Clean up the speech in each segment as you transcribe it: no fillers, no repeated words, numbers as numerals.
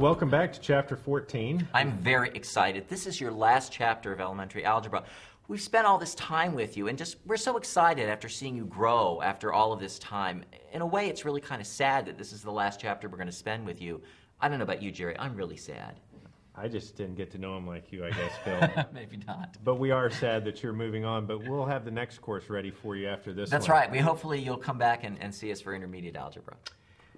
welcome back to Chapter 14. I'm very excited. This is your last chapter of elementary algebra. We've spent all this time with you, and we're so excited after seeing you grow after all of this time. In a way, it's really kind of sad that this is the last chapter we're going to spend with you. I don't know about you, Jerry. I'm really sad. I just didn't get to know him like you, I guess, Bill. Maybe not. But we are sad that you're moving on, but we'll have the next course ready for you after this That's one. right. Hopefully you'll come back and see us for intermediate algebra.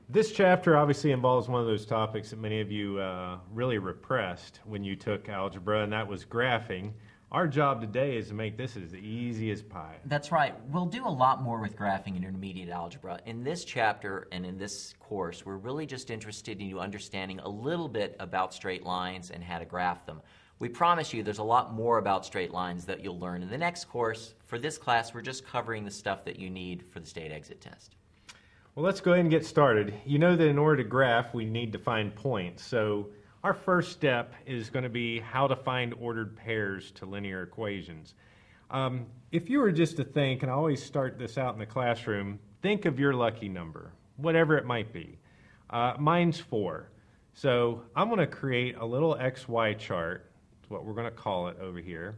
This chapter obviously involves one of those topics that many of you really repressed when you took algebra, and that was graphing. Our job today is to make this as easy as pie. That's right. We'll do a lot more with graphing in intermediate algebra. In this chapter and in this course, we're really just interested in you understanding a little bit about straight lines and how to graph them. We promise you there's a lot more about straight lines that you'll learn in the next course. For this class, we're just covering the stuff that you need for the state exit test. Well, let's go ahead and get started. You know that in order to graph, we need to find points. So our first step is going to be how to find ordered pairs to linear equations. If you were just to think, and I always start this out in the classroom, think of your lucky number, whatever it might be. Mine's 4. So I'm going to create a little XY chart, that's what we're going to call it over here,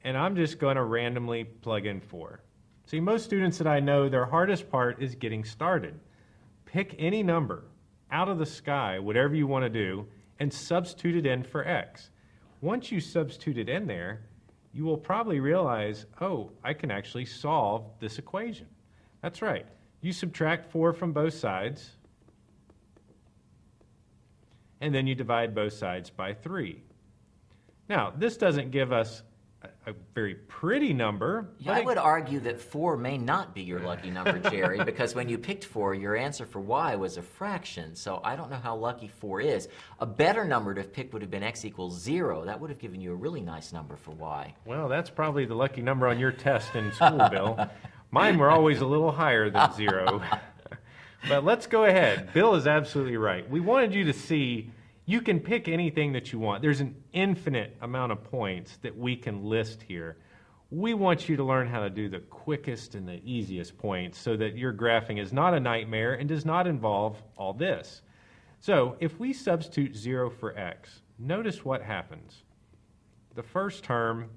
and I'm just going to randomly plug in 4. See, most students that I know, their hardest part is getting started. Pick any number out of the sky, whatever you want to do, and substitute it in for x. Once you substitute it in there, you will probably realize, oh, I can actually solve this equation. That's right. You subtract 4 from both sides, and then you divide both sides by 3. Now, this doesn't give us a very pretty number. Yeah, I would argue that 4 may not be your lucky number, Jerry, because when you picked 4, your answer for y was a fraction, so I don't know how lucky 4 is. A better number to have picked would have been x equals 0. That would have given you a really nice number for y. Well, that's probably the lucky number on your test in school, Bill. Mine were always a little higher than 0. But let's go ahead. Bill is absolutely right. We wanted you to see you can pick anything that you want. There's an infinite amount of points that we can list here. We want you to learn how to do the quickest and the easiest points so that your graphing is not a nightmare and does not involve all this. So if we substitute 0 for x, notice what happens. The first term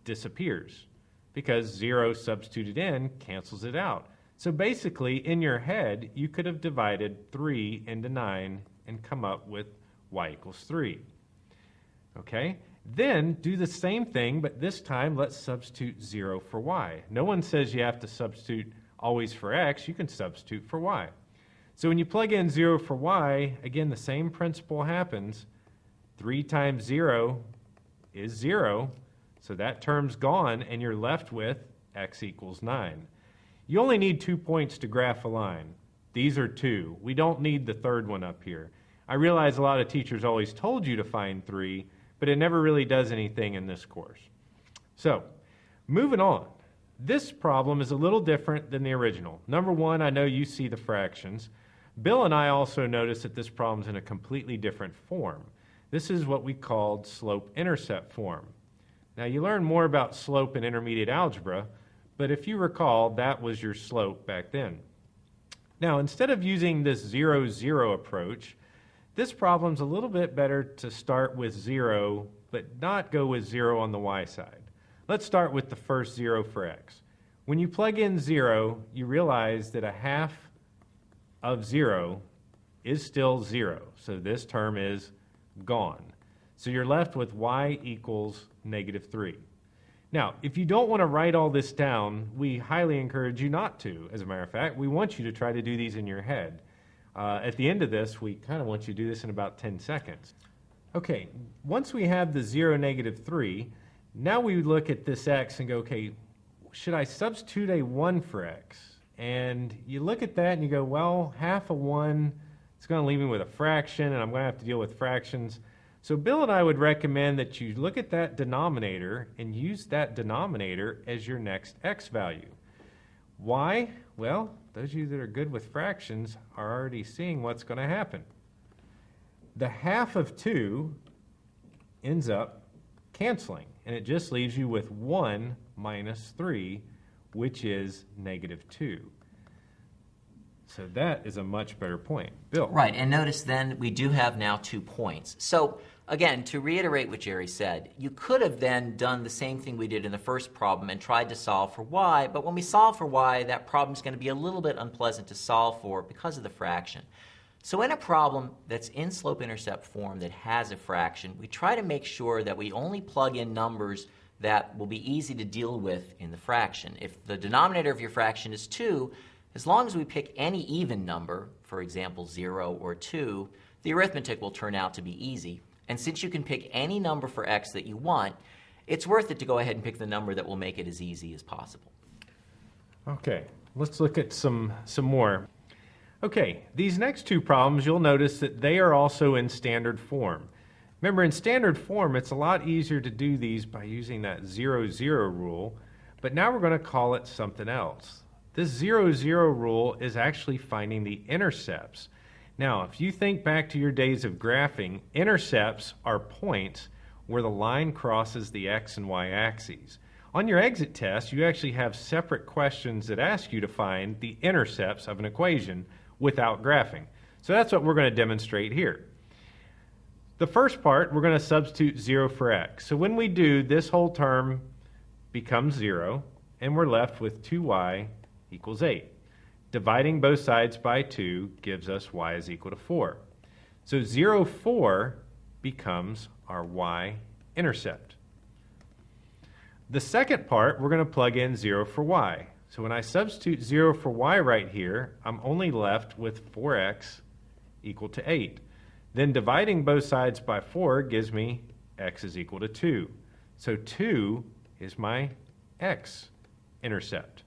disappears because 0 substituted in cancels it out. So basically, in your head, you could have divided 3 into 9 and come up with y equals 3. Okay? Then do the same thing, but this time let's substitute 0 for y. No one says you have to substitute always for x. You can substitute for y. So when you plug in 0 for y, again, the same principle happens. 3 times 0 is 0, so that term's gone, and you're left with x equals 9. You only need 2 points to graph a line. These are 2. We don't need the third one up here. I realize a lot of teachers always told you to find 3, but it never really does anything in this course. So, moving on. This problem is a little different than the original. Number 1, I know you see the fractions. Bill and I also noticed that this problem's in a completely different form. This is what we called slope-intercept form. Now, you learn more about slope in intermediate algebra, but if you recall, that was your slope back then. Now, instead of using this 0, 0 approach, this problem's a little bit better to start with 0, but not go with 0 on the y side. Let's start with the first 0 for x. When you plug in 0, you realize that a half of 0 is still 0, so this term is gone. So you're left with y equals -3. Now, if you don't want to write all this down, we highly encourage you not to. As a matter of fact, we want you to try to do these in your head. At the end of this, we kind of want you to do this in about 10 seconds. Okay, once we have the 0, -3, now we look at this x and go, okay, should I substitute a 1 for x? And you look at that and you go, well, half of 1, it's going to leave me with a fraction, and I'm going to have to deal with fractions. So Bill and I would recommend that you look at that denominator and use that denominator as your next x value. Why? Well, those of you that are good with fractions are already seeing what's going to happen. The half of 2 ends up canceling, and it just leaves you with 1 minus 3, which is -2. So that is a much better point. Bill. Right, and notice then we do have now 2 points. So again, to reiterate what Jerry said, you could have then done the same thing we did in the first problem and tried to solve for y, but when we solve for y, that problem is going to be a little bit unpleasant to solve for because of the fraction. So in a problem that's in slope-intercept form that has a fraction, we try to make sure that we only plug in numbers that will be easy to deal with in the fraction. If the denominator of your fraction is 2, as long as we pick any even number, for example 0 or 2, the arithmetic will turn out to be easy. And since you can pick any number for x that you want, it's worth it to go ahead and pick the number that will make it as easy as possible. Okay, let's look at some more. Okay, these next 2 problems, you'll notice that they are also in standard form. Remember, in standard form, it's a lot easier to do these by using that 0, 0 rule, but now we're going to call it something else. This 0, 0 rule is actually finding the intercepts. Now, if you think back to your days of graphing, intercepts are points where the line crosses the x and y axes. On your exit test, you actually have separate questions that ask you to find the intercepts of an equation without graphing. So that's what we're going to demonstrate here. The first part, we're going to substitute 0 for x. So when we do, this whole term becomes 0, and we're left with 2y equals 8. Dividing both sides by 2 gives us y is equal to 4. So 0, 4 becomes our y-intercept. The second part, we're going to plug in 0 for y. So when I substitute 0 for y right here, I'm only left with 4x equal to 8. Then dividing both sides by 4 gives me x is equal to 2. So 2 is my x-intercept.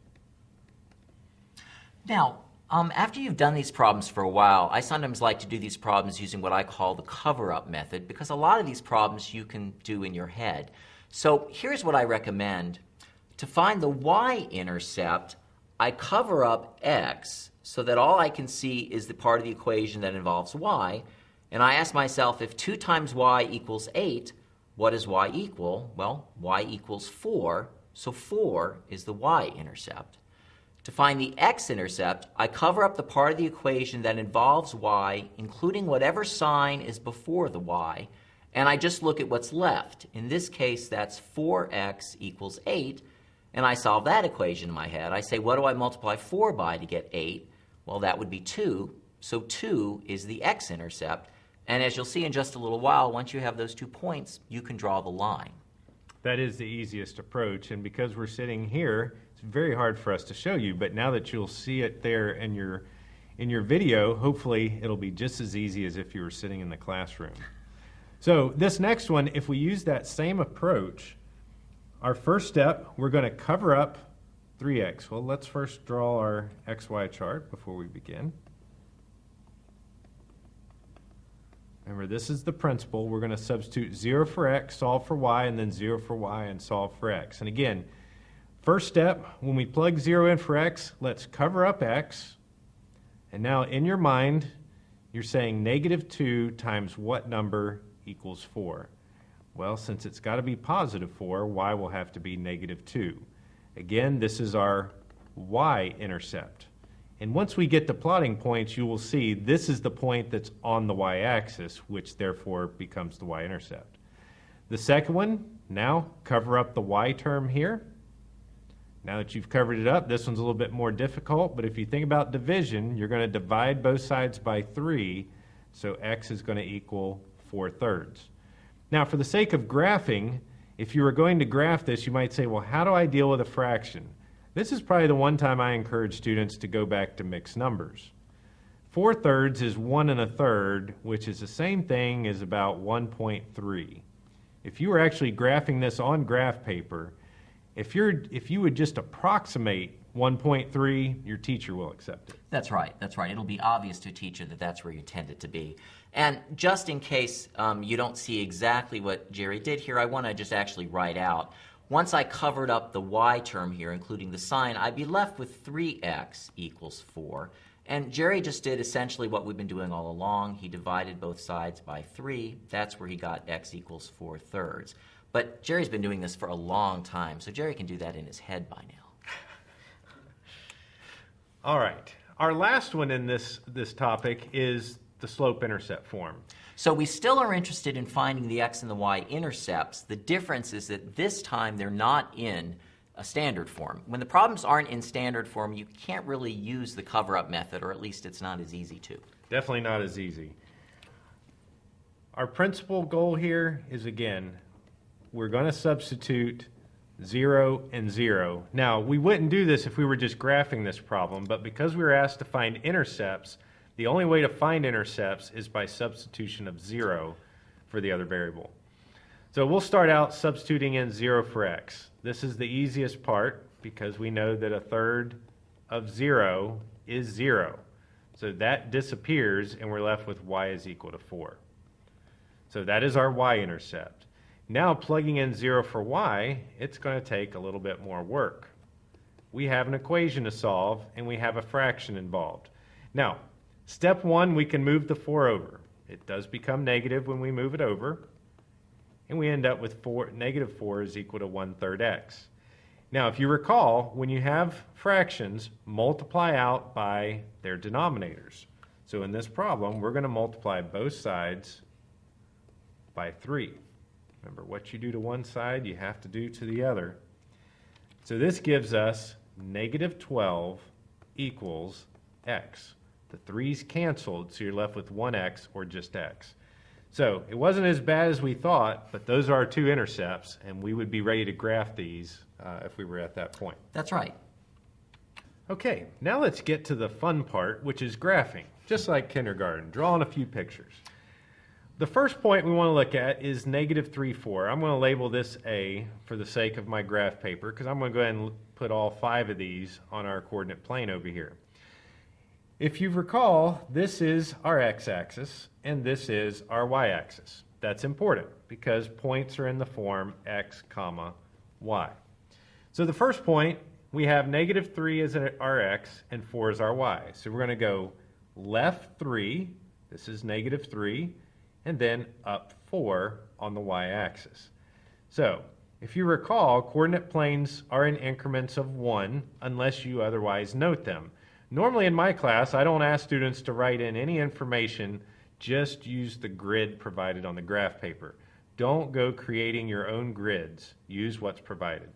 Now, after you've done these problems for a while, I sometimes like to do these problems using what I call the cover-up method, because a lot of these problems you can do in your head. So here's what I recommend. To find the y-intercept, I cover up x so that all I can see is the part of the equation that involves y, and I ask myself, if 2 times y equals 8, what does y equal? Well, y equals 4, so 4 is the y-intercept. To find the x-intercept, I cover up the part of the equation that involves y, including whatever sign is before the y, and I just look at what's left. In this case, that's 4x equals 8, and I solve that equation in my head. I say, what do I multiply 4 by to get 8? Well, that would be 2, so 2 is the x-intercept, and as you'll see in just a little while, once you have those 2 points, you can draw the line. That is the easiest approach, and because we're sitting here, it's very hard for us to show you, but now that you'll see it there in your video, hopefully it'll be just as easy as if you were sitting in the classroom. So this next one, if we use that same approach, our first step, we're going to cover up 3x. Well, let's first draw our xy chart before we begin. Remember, this is the principle. We're going to substitute 0 for x, solve for y, and then 0 for y and solve for x. And again, first step, when we plug 0 in for x, let's cover up x. And now in your mind, you're saying negative 2 times what number equals 4? Well, since it's got to be positive 4, y will have to be negative 2. Again, this is our y-intercept. And once we get to plotting points, you will see this is the point that's on the y-axis, which therefore becomes the y-intercept. The second one, now cover up the y term here. Now that you've covered it up, this one's a little bit more difficult, but if you think about division, you're going to divide both sides by 3, so x is going to equal 4/3. Now, for the sake of graphing, if you were going to graph this, you might say, well, how do I deal with a fraction? This is probably the one time I encourage students to go back to mixed numbers. 4/3 is 1 1/3, which is the same thing as about 1.3. If you were actually graphing this on graph paper, if you would just approximate 1.3, your teacher will accept it. That's right. It'll be obvious to a teacher that that's where you intend it to be. And just in case you don't see exactly what Jerry did here, I want to just actually write out. Once I covered up the y term here, including the sign, I'd be left with 3x equals 4. And Jerry just did essentially what we've been doing all along. He divided both sides by 3. That's where he got x equals 4/3. But Jerry's been doing this for a long time, so Jerry can do that in his head by now. All right. Our last one in this topic is the slope-intercept form. So we still are interested in finding the x and the y intercepts. The difference is that this time they're not in a standard form. When the problems aren't in standard form, you can't really use the cover-up method, or at least it's not as easy to. Definitely not as easy. Our principal goal here is, again, we're going to substitute 0 and 0. Now, we wouldn't do this if we were just graphing this problem, but because we were asked to find intercepts, the only way to find intercepts is by substitution of 0 for the other variable. So we'll start out substituting in 0 for x. This is the easiest part because we know that a third of 0 is 0. So that disappears and we're left with y is equal to 4. So that is our y-intercept. Now plugging in 0 for y, it's going to take a little bit more work. We have an equation to solve and we have a fraction involved. Now, step 1, we can move the 4 over. It does become negative when we move it over. And we end up with negative 4 is equal to 1/3 x. Now, if you recall, when you have fractions, multiply out by their denominators. So in this problem, we're going to multiply both sides by 3. Remember, what you do to one side, you have to do to the other. So this gives us negative 12 equals x. The 3's canceled, so you're left with 1x or just x. So it wasn't as bad as we thought, but those are our two intercepts, and we would be ready to graph these if we were at that point. That's right. Okay, now let's get to the fun part, which is graphing, just like kindergarten, drawing a few pictures. The first point we want to look at is negative 3, 4. I'm going to label this A for the sake of my graph paper, because I'm going to go ahead and put all 5 of these on our coordinate plane over here. If you recall, this is our x-axis, and this is our y-axis. That's important, because points are in the form x, comma, y. So the first point, we have negative 3 as our x, and 4 is our y. So we're going to go left 3, this is negative 3, and then up 4 on the y-axis. So, if you recall, coordinate planes are in increments of 1 unless you otherwise note them. Normally in my class, I don't ask students to write in any information, just use the grid provided on the graph paper. Don't go creating your own grids. Use what's provided.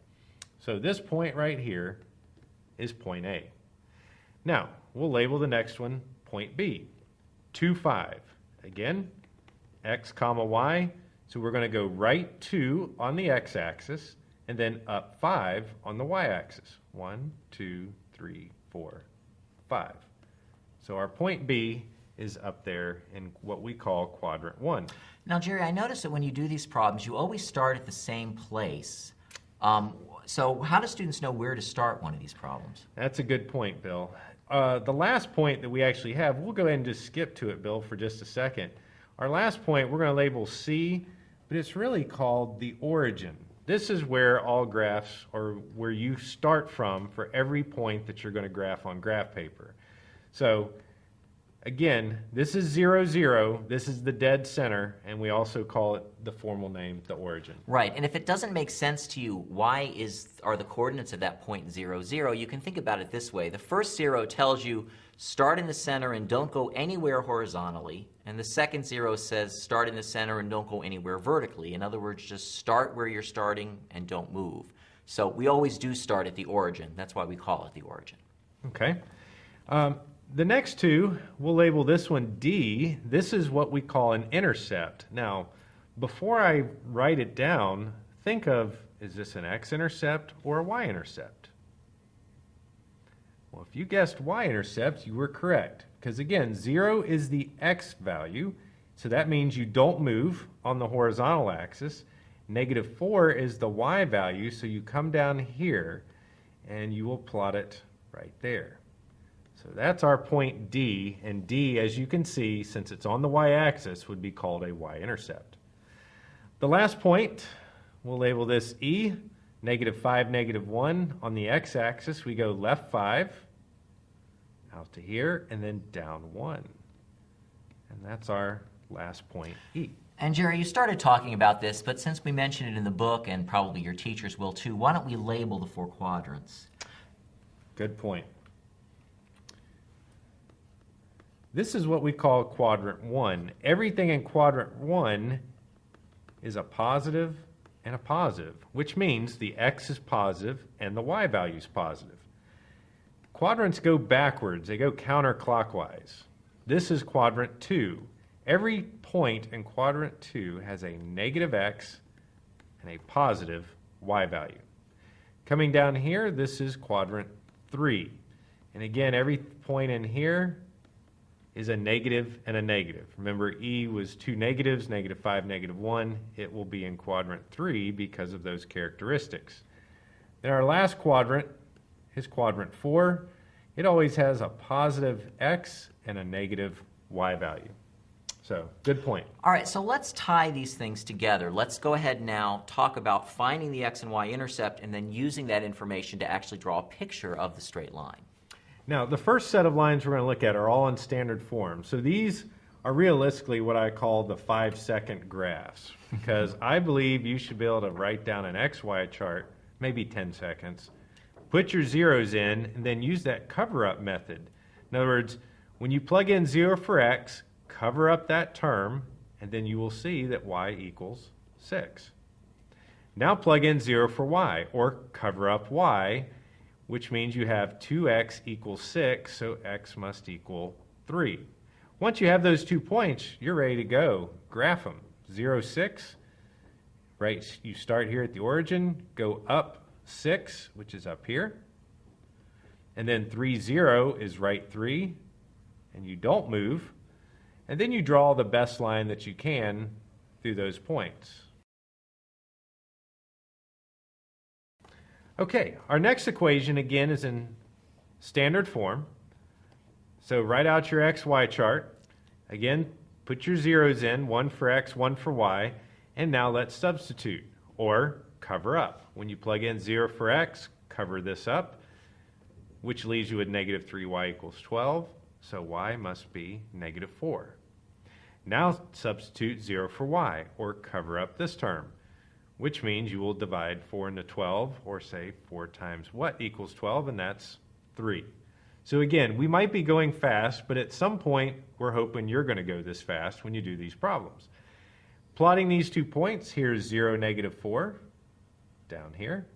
So this point right here is point A. Now, we'll label the next one point B, 2, 5. Again, x, comma, y. So we're going to go right 2 on the x-axis and then up 5 on the y-axis. 1, 2, 3, 4, 5. So our point B is up there in what we call quadrant 1. Now, Jerry, I noticed that when you do these problems, you always start at the same place. So how do students know where to start one of these problems? That's a good point, Bill. The last point that we actually have, we'll go ahead and just skip to it, Bill, for just a second. Our last point, we're going to label C, but it's really called the origin. This is where all graphs, or where you start from for every point that you're going to graph on graph paper. So, again, this is 0, 0. This is the dead center, and we also call it the formal name, the origin. Right, and if it doesn't make sense to you, why are the coordinates of that point 0, 0, you can think about it this way. The first 0 tells you start in the center and don't go anywhere horizontally, and the second 0 says start in the center and don't go anywhere vertically. In other words, just start where you're starting and don't move. So we always do start at the origin. That's why we call it the origin. Okay. The next two, we'll label this one D. This is what we call an intercept. Now, before I write it down, think of, is this an x-intercept or a y-intercept? Well, if you guessed y-intercept, you were correct. Because again, 0 is the x value, so that means you don't move on the horizontal axis. Negative 4 is the y value, so you come down here and you will plot it right there. So that's our point D, and D, as you can see, since it's on the y-axis, would be called a y-intercept. The last point, we'll label this E, negative 5, negative 1. On the x-axis, we go left 5, out to here, and then down 1. And that's our last point, E. And Jerry, you started talking about this, but since we mentioned it in the book, and probably your teachers will too, why don't we label the 4 quadrants? Good point. This is what we call quadrant 1. Everything in quadrant 1 is a positive and a positive, which means the x is positive and the y value is positive. Quadrants go backwards. They go counterclockwise. This is quadrant 2. Every point in quadrant 2 has a negative x and a positive y value. Coming down here, this is quadrant 3. And again, every point in here is a negative and a negative. Remember, E was two negatives, -5, -1. It will be in quadrant 3 because of those characteristics. Then our last quadrant is quadrant 4. It always has a positive x and a negative y value. So, good point. All right, so let's tie these things together. Let's go ahead now, talk about finding the x and y intercept and then using that information to actually draw a picture of the straight line. Now, the first set of lines we're going to look at are all in standard form. So these are realistically what I call the 5-second graphs, because I believe you should be able to write down an XY chart, maybe 10 seconds, put your zeros in, and then use that cover-up method. In other words, when you plug in 0 for x, cover up that term, and then you will see that y equals 6. Now plug in 0 for y, or cover up y, which means you have 2x equals 6, so x must equal 3. Once you have those 2 points, you're ready to go. Graph them. 0, 6, right? You start here at the origin, go up 6, which is up here, and then 3, 0 is right 3, and you don't move, and then you draw the best line that you can through those points. Okay, our next equation again is in standard form. So write out your XY chart. Again, put your zeros in, 1 for x, 1 for y, and now let's substitute, or cover up. When you plug in 0 for x, cover this up, which leaves you with -3y equals 12, so y must be -4. Now substitute 0 for y, or cover up this term, which means you will divide 4 into 12, or say 4 times what equals 12, and that's 3. So again, we might be going fast, but at some point, we're hoping you're going to go this fast when you do these problems. Plotting these 2 points, here's 0, -4, down here,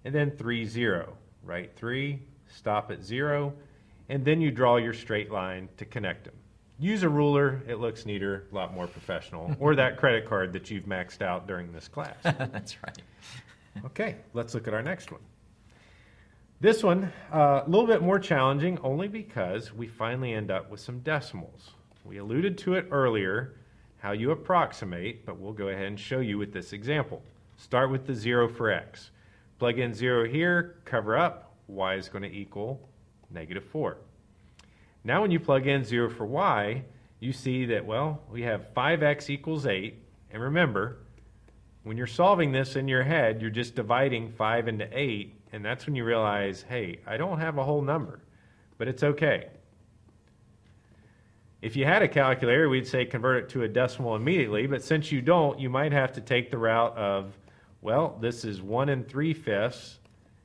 and then 3, 0. Right 3, stop at 0, and then you draw your straight line to connect them. Use a ruler, it looks neater, a lot more professional, or that credit card that you've maxed out during this class. That's right. Okay, let's look at our next one. This one, a little bit more challenging only because we finally end up with some decimals. We alluded to it earlier, how you approximate, but we'll go ahead and show you with this example. Start with the 0 for x. Plug in 0 here, cover up, y is going to equal -4. Now when you plug in 0 for y, you see that, well, we have 5x equals 8, and remember, when you're solving this in your head, you're just dividing 5 into 8, and that's when you realize, hey, I don't have a whole number, but it's okay. If you had a calculator, we'd say convert it to a decimal immediately, but since you don't, you might have to take the route of, well, this is 1 3/5,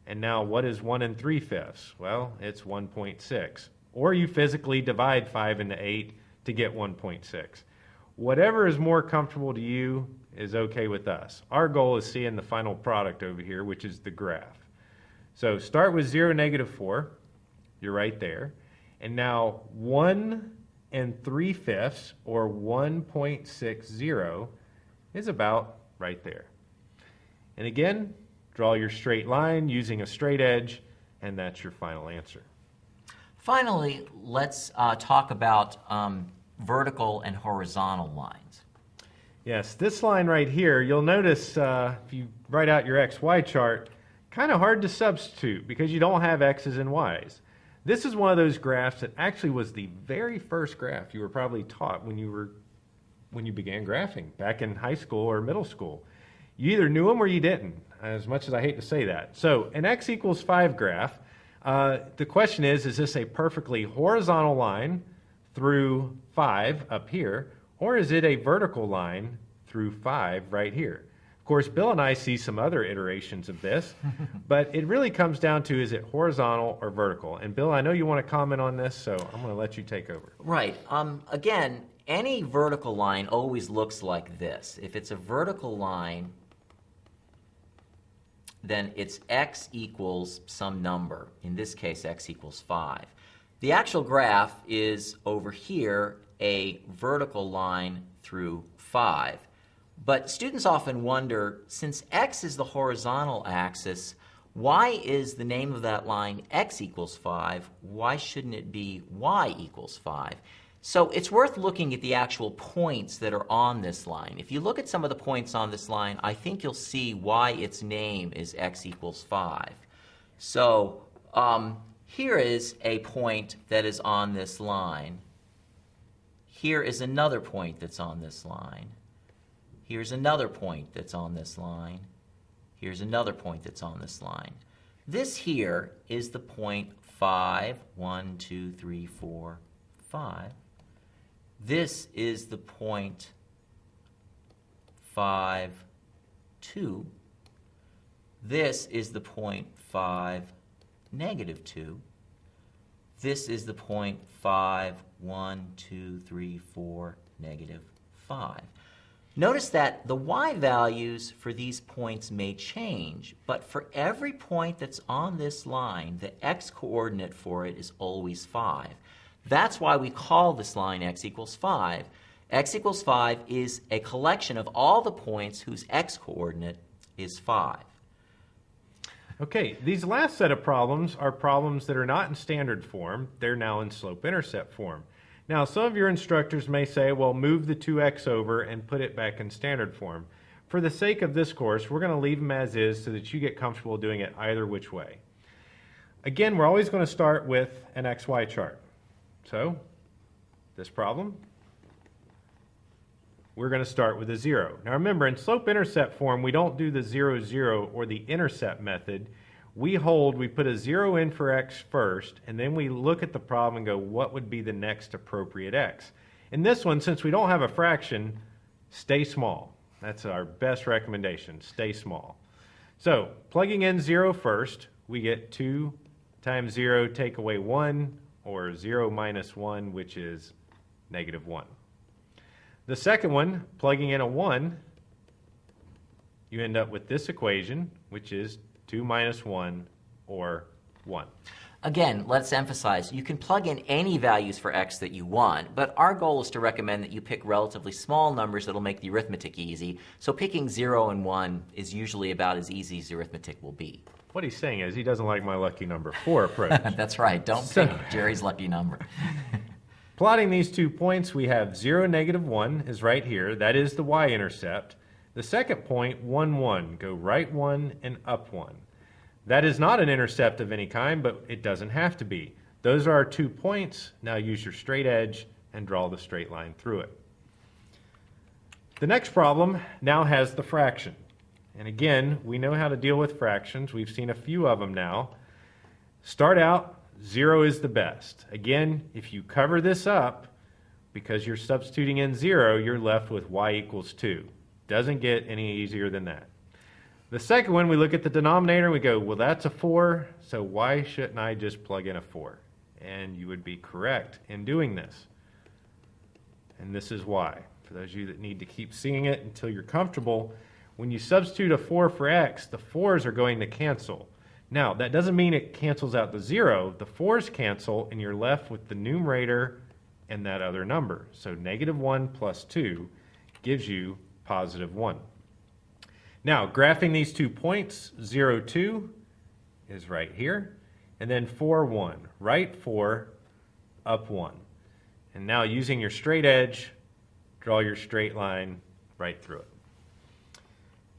and now what is 1 3/5? Well, it's 1.6. Or you physically divide 5 into 8 to get 1.6. Whatever is more comfortable to you is okay with us. Our goal is seeing the final product over here, which is the graph. So start with 0, -4. You're right there. And now 1 3/5, or 1.60, is about right there. And again, draw your straight line using a straight edge, and that's your final answer. Finally, let's talk about vertical and horizontal lines. Yes, this line right here, you'll notice if you write out your XY chart, kind of hard to substitute because you don't have X's and Y's. This is one of those graphs that actually was the very first graph you were probably taught when you began graphing back in high school or middle school. You either knew them or you didn't, as much as I hate to say that. So an x equals 5 graph, the question is this a perfectly horizontal line through 5 up here, or is it a vertical line through 5 right here? Of course, Bill and I see some other iterations of this, but it really comes down to, is it horizontal or vertical? And Bill, I know you want to comment on this, so I'm going to let you take over. Right. Again, any vertical line always looks like this. If it's a vertical line, then it's x equals some number. In this case, x equals 5. The actual graph is over here, a vertical line through 5. But students often wonder, since x is the horizontal axis, why is the name of that line x equals 5? Why shouldn't it be y equals 5? So it's worth looking at the actual points that are on this line. If you look at some of the points on this line, I think you'll see why its name is x equals 5. So here is a point that is on this line. Here is another point that's on this line. Here's another point that's on this line. Here's another point that's on this line. This here is the point 5, 1, 2, 3, 4, 5. This is the point 5, 2. This is the point 5, negative 2. This is the point 5, 1, 2, 3, 4, negative 5. Notice that the y values for these points may change, but for every point that's on this line, the x-coordinate for it is always 5. That's why we call this line x equals 5. X equals 5 is a collection of all the points whose x-coordinate is 5. Okay, these last set of problems are problems that are not in standard form. They're now in slope-intercept form. Now, some of your instructors may say, well, move the 2x over and put it back in standard form. For the sake of this course, we're going to leave them as is so that you get comfortable doing it either which way. Again, we're always going to start with an XY chart. So, this problem, we're going to start with a 0. Now remember, in slope-intercept form, we don't do the 0, 0 or the intercept method. We put a 0 in for x first, and then we look at the problem and go, what would be the next appropriate x? In this one, since we don't have a fraction, stay small. That's our best recommendation, stay small. So, plugging in 0 first, we get 2 times 0, take away 1, or 0 minus 1, which is negative 1. The second one, plugging in a 1, you end up with this equation, which is 2 minus 1, or 1. Again, let's emphasize, you can plug in any values for x that you want, but our goal is to recommend that you pick relatively small numbers that'll make the arithmetic easy. So picking 0 and 1 is usually about as easy as arithmetic will be. What he's saying is he doesn't like my lucky number 4 approach. That's right, don't pick Jerry's lucky number. Plotting these 2 points, we have 0, negative 1 is right here. That is the y-intercept. The second point, 1, 1. Go right 1 and up 1. That is not an intercept of any kind, but it doesn't have to be. Those are our 2 points. Now use your straight edge and draw the straight line through it. The next problem now has the fraction. And again, we know how to deal with fractions. We've seen a few of them now. Start out, 0 is the best. Again, if you cover this up, because you're substituting in 0, you're left with y equals 2. Doesn't get any easier than that. The second one, we look at the denominator and we go, well, that's a 4, so why shouldn't I just plug in a 4? And you would be correct in doing this. And this is why. For those of you that need to keep seeing it until you're comfortable, when you substitute a 4 for x, the 4's are going to cancel. Now, that doesn't mean it cancels out the 0. The 4's cancel, and you're left with the numerator and that other number. So negative 1 plus 2 gives you positive 1. Now, graphing these 2 points, 0, 2 is right here, and then 4, 1. Right 4, up 1. And now using your straight edge, draw your straight line right through it.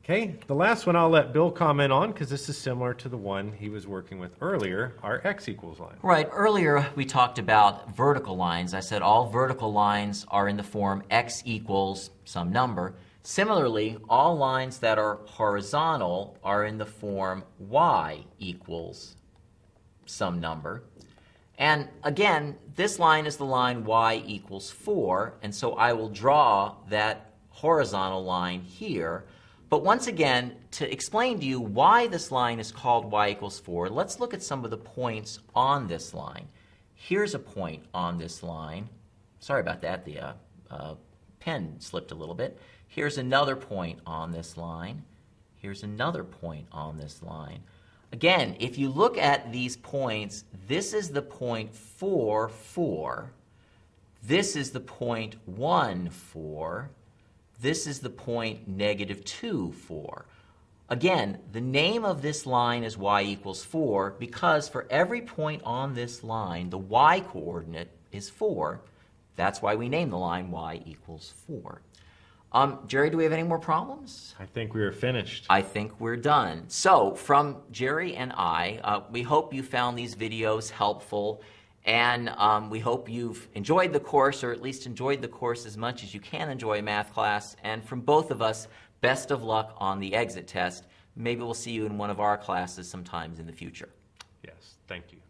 Okay, the last one I'll let Bill comment on because this is similar to the one he was working with earlier, our x equals line. Right, earlier we talked about vertical lines. I said all vertical lines are in the form x equals some number. Similarly, all lines that are horizontal are in the form y equals some number. And again, this line is the line y equals 4, and so I will draw that horizontal line here. But once again, to explain to you why this line is called y equals 4, let's look at some of the points on this line. Here's a point on this line. Sorry about that, the pen slipped a little bit. Here's another point on this line. Here's another point on this line. Again, if you look at these points, this is the point 4, 4. This is the point 1, 4. This is the point -2, 4. Again, the name of this line is y equals 4 because for every point on this line, the y coordinate is 4. That's why we name the line y equals 4. Jerry, do we have any more problems? I think we are finished. I think we're done. So, from Jerry and I, we hope you found these videos helpful, and we hope you've enjoyed the course, or at least enjoyed the course as much as you can enjoy a math class. And from both of us, best of luck on the exit test. Maybe we'll see you in one of our classes sometimes in the future. Yes, thank you.